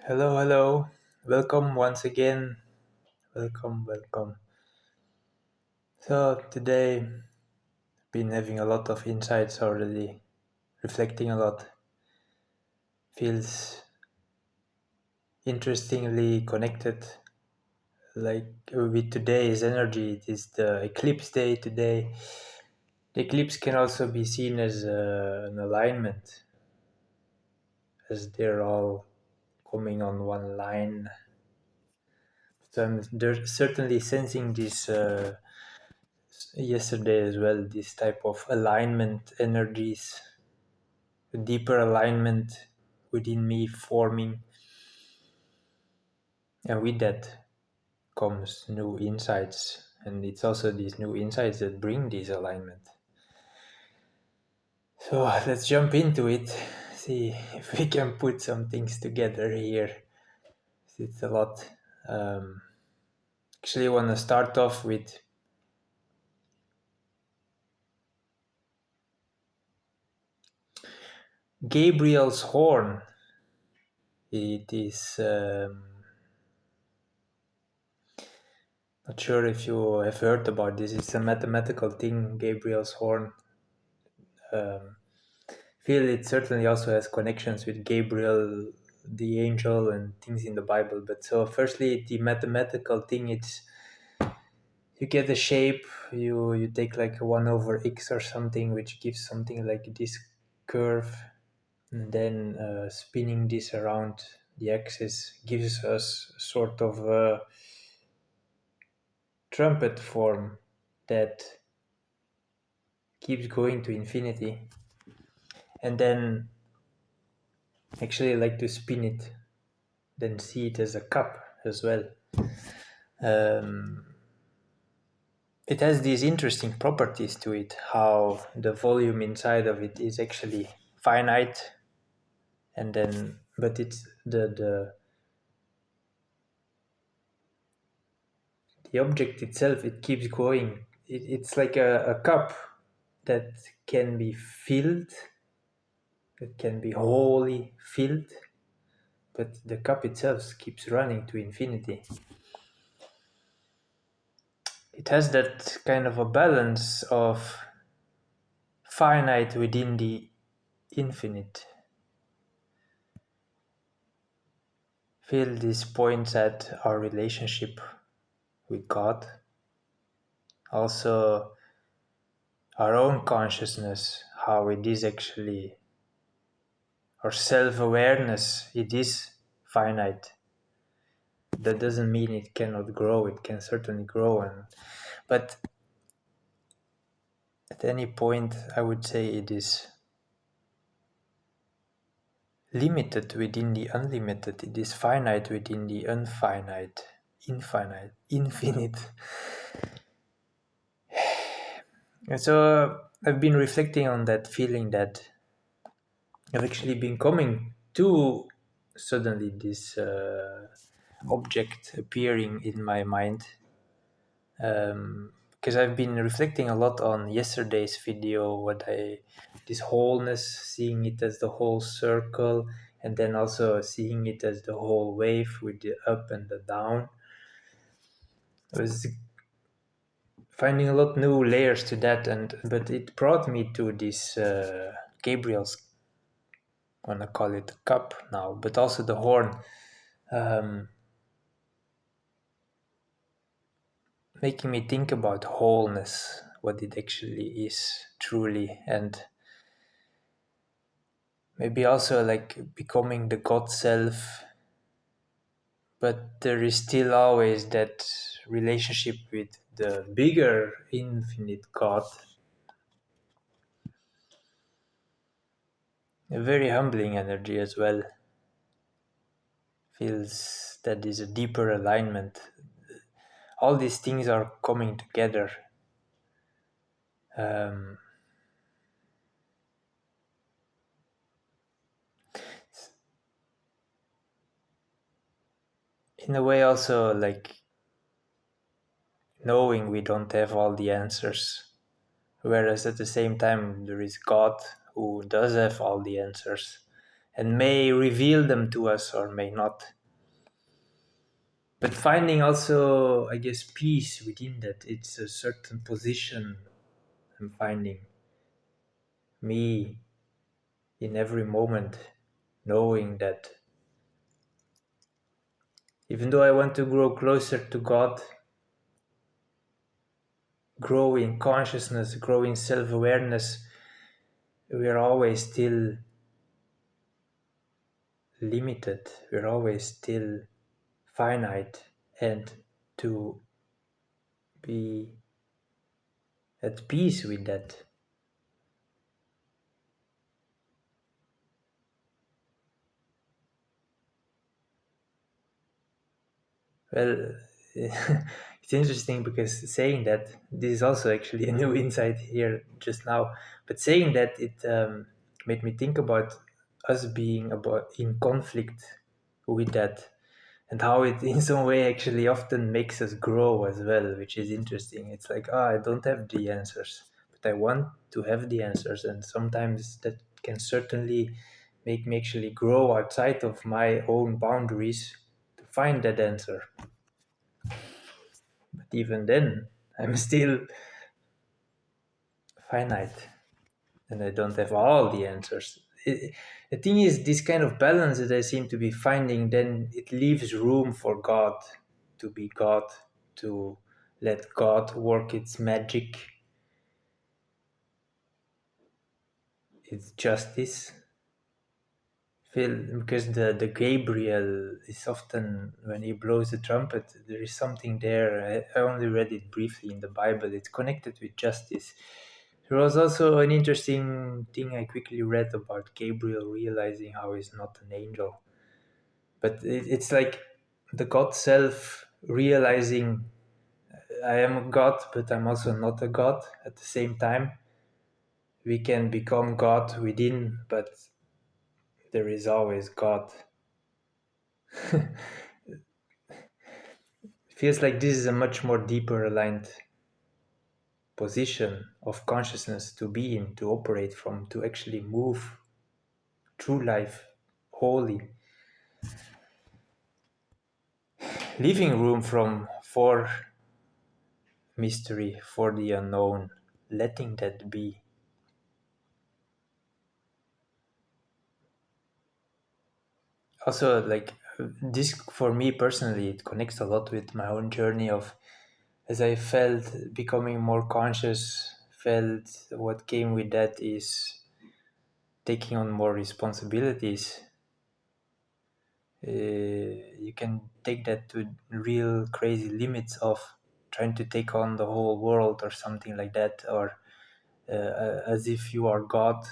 Hello, hello. Welcome once again. Welcome, welcome. So today, been having a lot of insights already, reflecting a lot. Feels interestingly connected, like with today's energy. It is the eclipse day today. The eclipse can also be seen as an alignment, as they're all coming on one line. So I'm certainly sensing this yesterday as well, this type of alignment energies, a deeper alignment within me forming, and with that comes new insights, and it's also these new insights that bring this alignment. So let's jump into it, see if we can put some things together here. It's a lot. um, Actually, I want to start off with Gabriel's horn. It is not sure if you have heard about this. It's a mathematical thing, Gabriel's horn. Um, feel it certainly also has connections with Gabriel, the angel, and things in the Bible. But so, firstly, the mathematical thing, it's you get a shape, you take like 1 over x or something, which gives something like this curve, and then spinning this around the axis gives us sort of a trumpet form that keeps going to infinity. And then actually I like to spin it, then see it as a cup as well. Um, it has these interesting properties to it, how the volume inside of it is actually finite, and then but it's the object itself, it keeps going. It's like a cup that can be filled, that can be wholly filled, but the cup itself keeps running to infinity. It has that kind of a balance of finite within the infinite. Feel this points at our relationship with God, also our own consciousness, how it is actually our self-awareness, it is finite. That doesn't mean it cannot grow, it can certainly grow, but at any point I would say it is limited within the unlimited, it is finite within the infinite. And so I've been reflecting on that feeling that I've actually been coming to suddenly this object appearing in my mind, because I've been reflecting a lot on yesterday's video, this wholeness, seeing it as the whole circle, and then also seeing it as the whole wave with the up and the down. I was finding a lot new layers to that, but it brought me to this Gabriel's, I wanna call it cup now, but also the horn, um, making me think about wholeness, what it actually is truly, and maybe also like becoming the God self, but there is still always that relationship with the bigger infinite God. A very humbling energy as well. Feels that is a deeper alignment. All these things are coming together. Um, in a way, also like knowing we don't have all the answers, whereas at the same time there is God who does have all the answers, and may reveal them to us or may not. But finding also, I guess, peace within that. It's a certain position I'm finding me in every moment, knowing that even though I want to grow closer to God, grow in consciousness, grow in self-awareness, we are always still limited. We're always still finite, and to be at peace with that. Well, it's interesting because saying that, this is also actually a new insight here just now, but saying that it made me think about us being about in conflict with that, and how it in some way actually often makes us grow as well, which is interesting. It's like, I don't have the answers, but I want to have the answers, and sometimes that can certainly make me actually grow outside of my own boundaries to find that answer. But even then, I'm still finite and I don't have all the answers. The thing is, this kind of balance that I seem to be finding, then it leaves room for God to be God, to let God work its magic, its justice. Feel because the Gabriel is often, when he blows the trumpet, there is something there. I only read it briefly in the Bible. It's connected with justice. There was also an interesting thing I quickly read about Gabriel realizing how he's not an angel, but it's like the God self realizing, I am a God, but I'm also not a God at the same time. We can become God within, but there is always God. Feels like this is a much more deeper aligned position of consciousness to be in, to operate from, to actually move through life wholly, leaving room from for mystery, for the unknown, letting that be. Also, like, this for me personally, it connects a lot with my own journey of, as I felt becoming more conscious, felt what came with that is taking on more responsibilities. You can take that to real crazy limits of trying to take on the whole world or something like that, or as if you are God,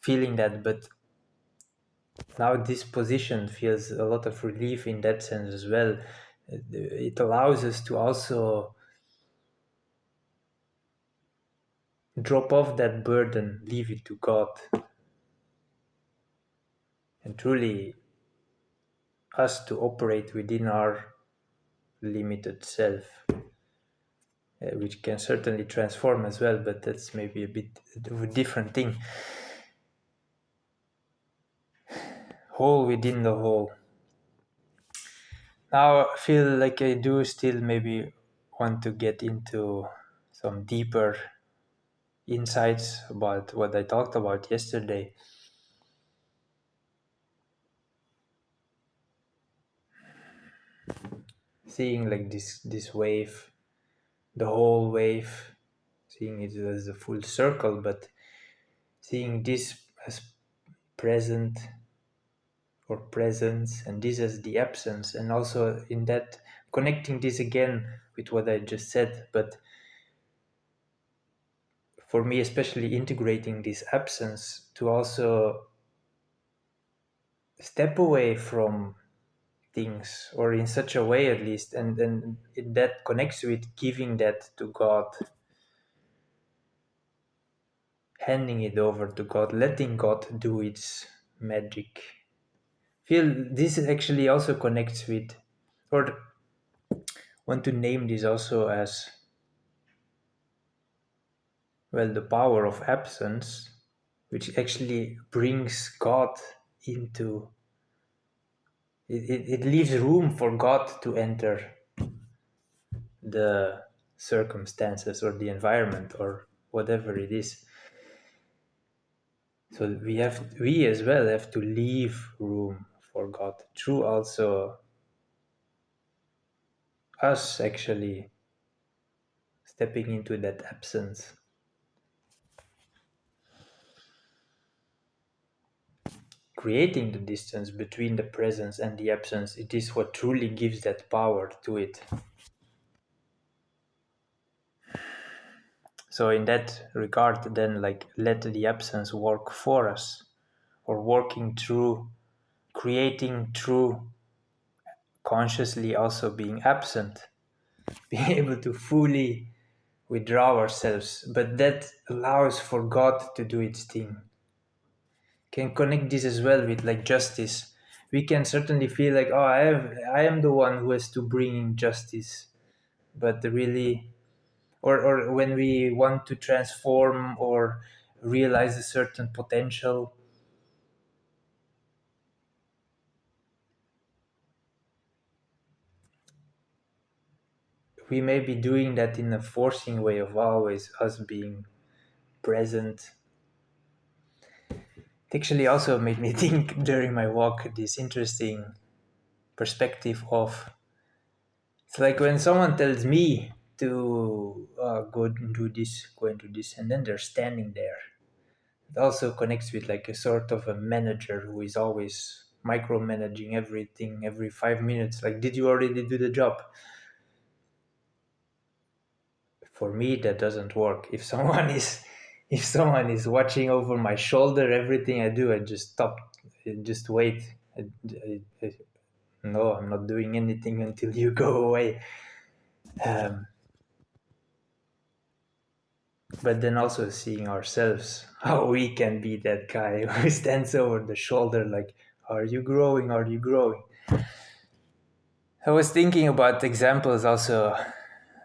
feeling that. But now this position feels a lot of relief in that sense as well. It allows us to also drop off that burden, leave it to God, and truly us to operate within our limited self, which can certainly transform as well, but that's maybe a bit of a different thing. Whole within the whole. Now I feel like I do still maybe want to get into some deeper insights about what I talked about yesterday. Seeing like this wave, the whole wave, seeing it as a full circle, but seeing this as present or presence, and this as the absence, and also in that connecting this again with what I just said, but for me especially integrating this absence to also step away from things, or in such a way at least, and then that connects with giving that to God, handing it over to God, letting God do its magic. Feel this actually also connects with, or want to name this also as, well, the power of absence, which actually brings God into it leaves room for God to enter the circumstances or the environment or whatever it is. So we as well have to leave room for God through also us actually stepping into that absence. Creating the distance between the presence and the absence, it is what truly gives that power to it. So in that regard, then, like, let the absence work for us, or working through, creating through consciously also being absent, being able to fully withdraw ourselves. But that allows for God to do its thing. Can connect this as well with like justice. We can certainly feel like, oh, I am the one who has to bring in justice, but really, or when we want to transform or realize a certain potential, we may be doing that in a forcing way of always us being present. It actually also made me think during my walk this interesting perspective of, it's like when someone tells me to go and do this, go and do this, and then they're standing there. It also connects with like a sort of a manager who is always micromanaging everything every 5 minutes. Like, did you already do the job? For me, that doesn't work. If someone is watching over my shoulder, everything I do, I just stop, I just wait. No, I'm not doing anything until you go away. Um, but then also seeing ourselves, how we can be that guy who stands over the shoulder, like, are you growing? Are you growing? I was thinking about examples also.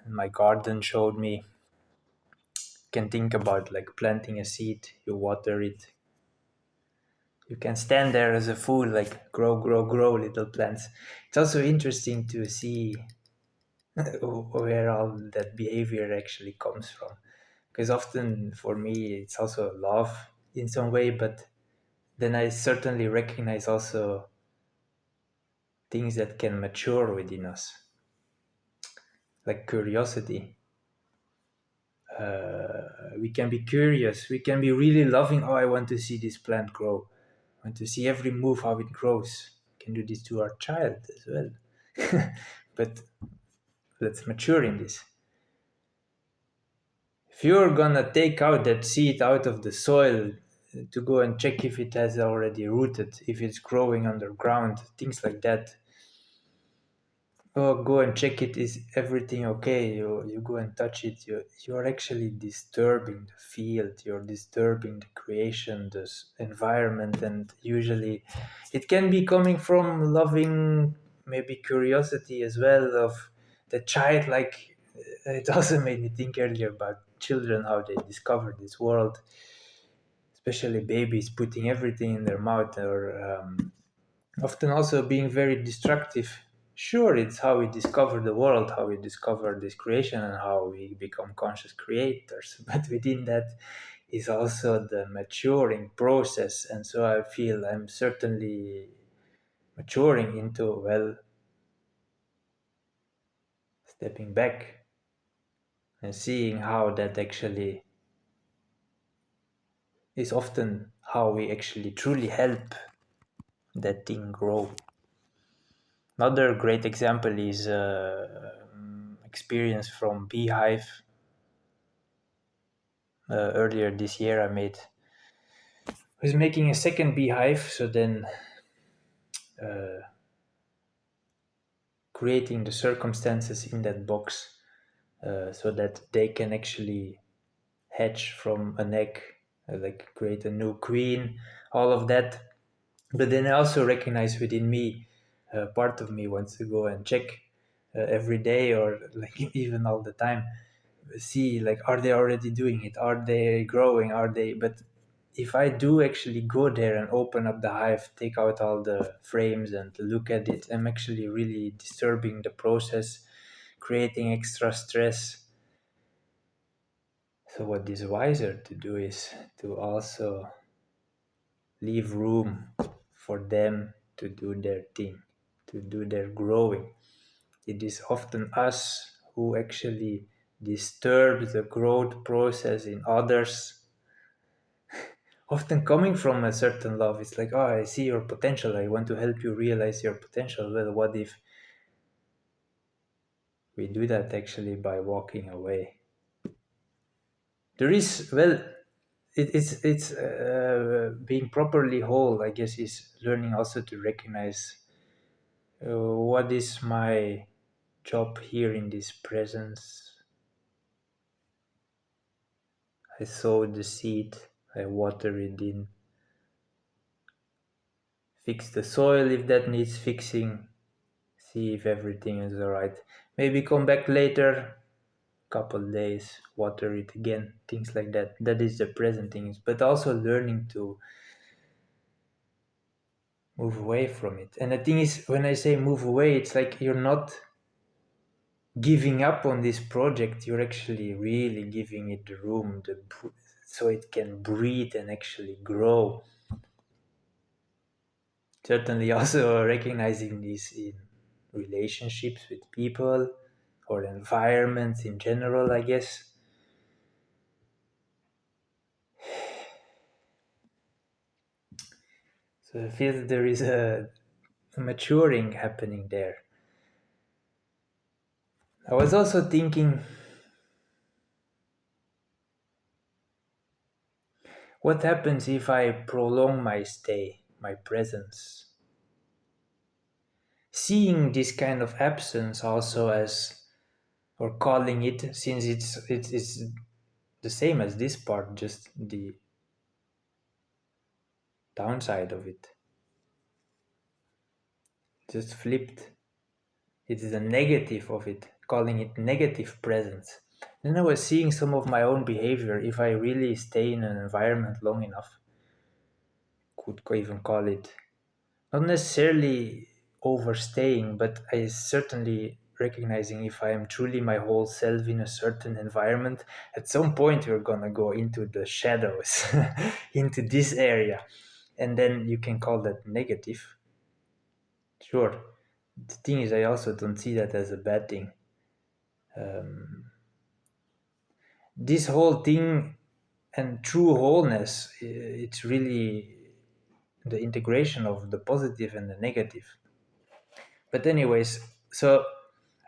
My garden showed me. You can think about like planting a seed, you water it. You can stand there as a fool, like grow, grow, grow little plants. It's also interesting to see where all that behavior actually comes from. Because often for me, it's also love in some way, but then I certainly recognize also things that can mature within us, like curiosity. We can be curious, we can be really loving. Oh, I want to see this plant grow, I want to see every move how it grows. We can do this to our child as well. But let's mature in this. If you're gonna take out that seed out of the soil to go and check if it has already rooted, if it's growing underground, things like that, go and check it, is everything okay? You go and touch it, you're actually disturbing the field, you're disturbing the creation, this environment. And usually it can be coming from loving, maybe curiosity as well, of the child. Like, it also made me think earlier about children, how they discover this world, especially babies putting everything in their mouth, or often also being very destructive. Sure, it's how we discover the world, how we discover this creation, and how we become conscious creators. But within that is also the maturing process. And so I feel I'm certainly maturing into, well, stepping back and seeing how that actually is often how we actually truly help that thing grow. Another great example is experience from Beehive. Earlier this year, I was making a second beehive, so then uh, creating the circumstances in that box so that they can actually hatch from an egg, like create a new queen, all of that. But then I also recognize within me, part of me wants to go and check every day, or like even all the time, see like, are they already doing it? Are they growing? Are they? But if I do actually go there and open up the hive, take out all the frames and look at it, I'm actually really disturbing the process, creating extra stress. So what is wiser to do is to also leave room for them to do their thing, to do their growing. It is often us who actually disturb the growth process in others, often coming from a certain love. It's like, oh, I see your potential, I want to help you realize your potential. Well, what if we do that actually by walking away? There is, well, it's being properly whole, I guess, is learning also to recognize what is my job here in this presence. I sow the seed, I water it in, fix the soil if that needs fixing, see if everything is alright. Maybe come back later, couple days, water it again, things like that. That is the present things, but also learning to move away from it. And the thing is, when I say move away, it's like you're not giving up on this project, you're actually really giving it the room, so it can breathe and actually grow. Certainly also recognizing this in relationships with people or environments in general, I guess. So I feel that there is a maturing happening there. I was also thinking, what happens if I prolong my stay, my presence? Seeing this kind of absence also as, or calling it, since it's the same as this part, just the downside of it, just flipped. It is a negative of it, calling it negative presence. Then I was seeing some of my own behavior. If I really stay in an environment long enough, could even call it not necessarily overstaying, but I certainly recognizing if I am truly my whole self in a certain environment, at some point you're gonna go into the shadows, into this area, and then you can call that negative. Sure. The thing is, I also don't see that as a bad thing. This whole thing and true wholeness, it's really the integration of the positive and the negative. But anyways, so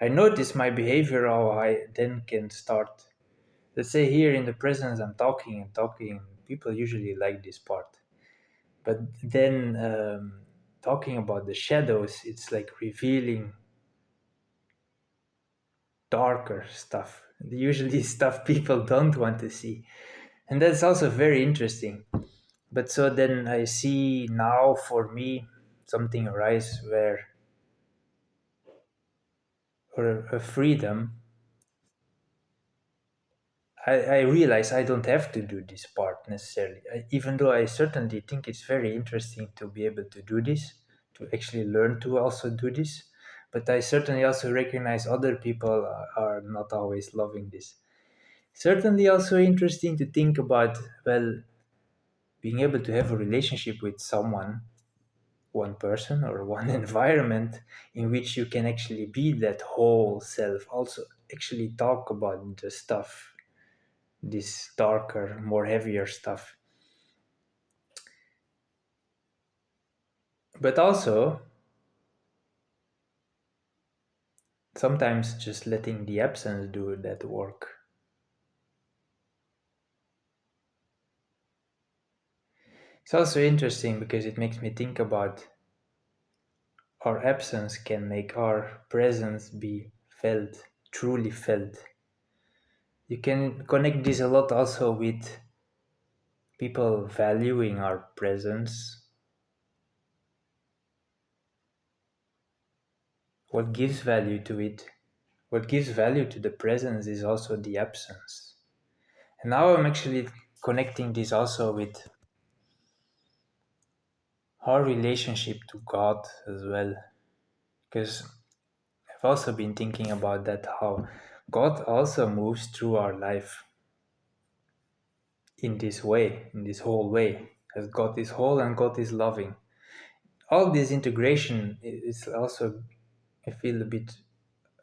I notice my behavior, how I then can start. Let's say here in the presence, I'm talking and talking. People usually like this part, but then talking about the shadows, it's like revealing darker stuff. Usually stuff people don't want to see, and that's also very interesting. But so then I see now for me something arise where, or a freedom. I realize I don't have to do this part necessarily, even though I certainly think it's very interesting to be able to do this, to actually learn to also do this. But I certainly also recognize other people are not always loving this. Certainly also interesting to think about, well, being able to have a relationship with someone, one person or one environment in which you can actually be that whole self, also actually talk about the stuff, this darker, more heavier stuff. But also, sometimes just letting the absence do that work. It's also interesting because it makes me think about our absence can make our presence be felt, truly felt. You can connect this a lot also with people valuing our presence. What gives value to it? What gives value to the presence is also the absence. And now I'm actually connecting this also with our relationship to God as well. Because I've also been thinking about that, how God also moves through our life in this way, in this whole way. As God is whole and God is loving. All this integration is also, I feel, a bit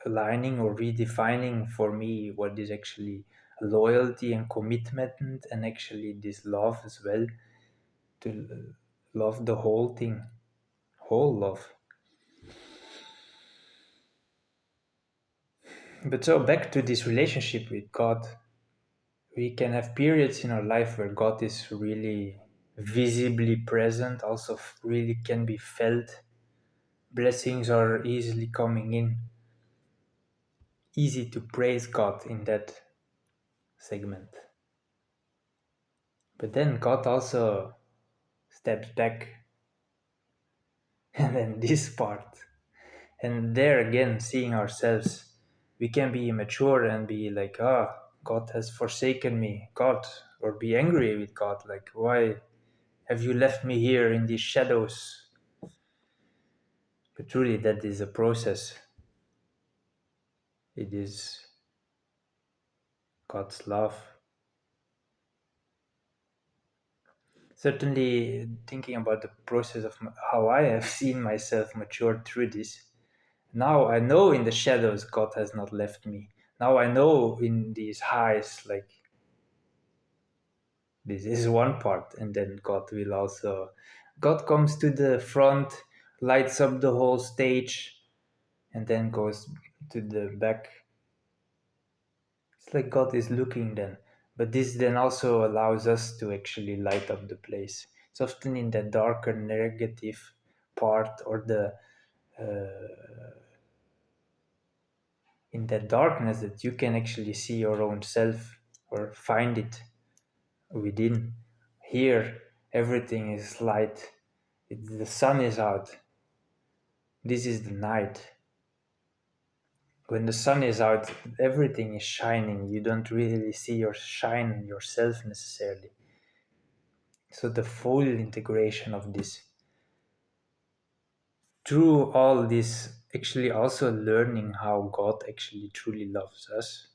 aligning or redefining for me what is actually loyalty and commitment, and actually this love as well, to love the whole thing, whole love. But so back to this relationship with God, we can have periods in our life where God is really visibly present, also really can be felt. Blessings are easily coming in, easy to praise God in that segment. But then God also steps back, and then this part. And there again, seeing ourselves, we can be immature and be like, God has forsaken me, God, or be angry with God, like, why have you left me here in these shadows? But truly, that is a process. It is God's love. Certainly, thinking about the process of how I have seen myself mature through this, now I know in the shadows God has not left me. Now I know in these highs, like, this is one part, and then God comes to the front, lights up the whole stage, and then goes to the back. It's like God is looking then. But this then also allows us to actually light up the place. It's often in the darker negative part, or the in that darkness, that you can actually see your own self or find it within. Here, everything is light. The sun is out. This is the night. When the sun is out, everything is shining. You don't really see your shine yourself necessarily. So the full integration of this, through all this, actually also learning how God actually truly loves us.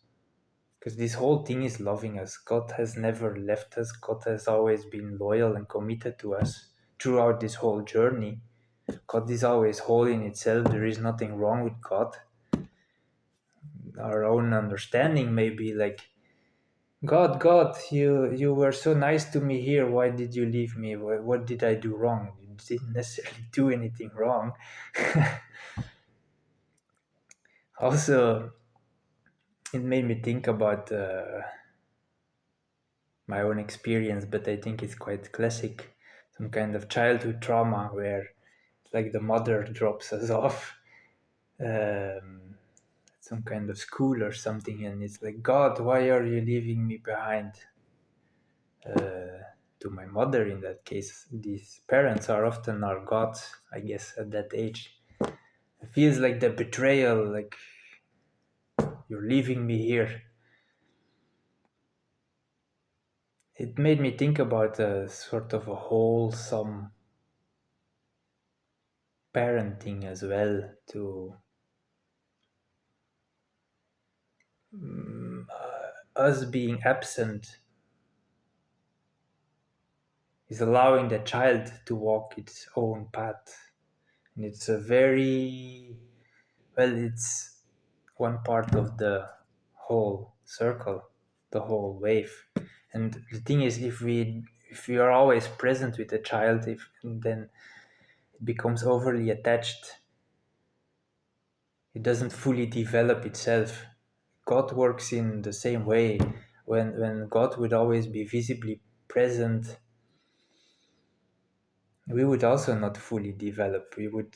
Because this whole thing is loving us. God has never left us. God has always been loyal and committed to us throughout this whole journey. God is always whole in itself. There is nothing wrong with God. Our own understanding may be like, God, you were so nice to me here. Why did you leave me? What did I do wrong? You didn't necessarily do anything wrong. Also, it made me think about my own experience, but I think it's quite classic. Some kind of childhood trauma where it's like the mother drops us off some kind of school or something, and it's like, God, why are you leaving me behind? To my mother, in that case, these parents are often our gods, I guess, at that age. It feels like the betrayal, like, you're leaving me here. It made me think about a sort of a wholesome parenting as well, to us being absent is allowing the child to walk its own path. And it's a very, well, it's one part of the whole circle, the whole wave. And the thing is, if we are always present with the child, if then it becomes overly attached, it doesn't fully develop itself. God works in the same way. When God would always be visibly present, we would also not fully develop. We would,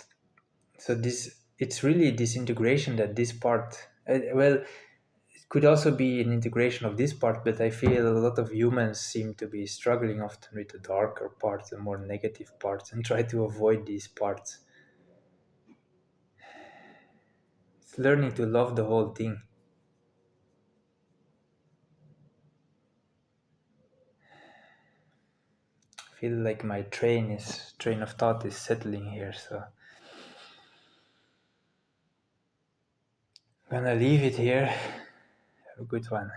so this, it's really this integration, that this part, well, it could also be an integration of this part, but I feel a lot of humans seem to be struggling often with the darker parts, the more negative parts, and try to avoid these parts. It's learning to love the whole thing. I feel like my train of thought is settling here, so I'm gonna leave it here. Have a good one.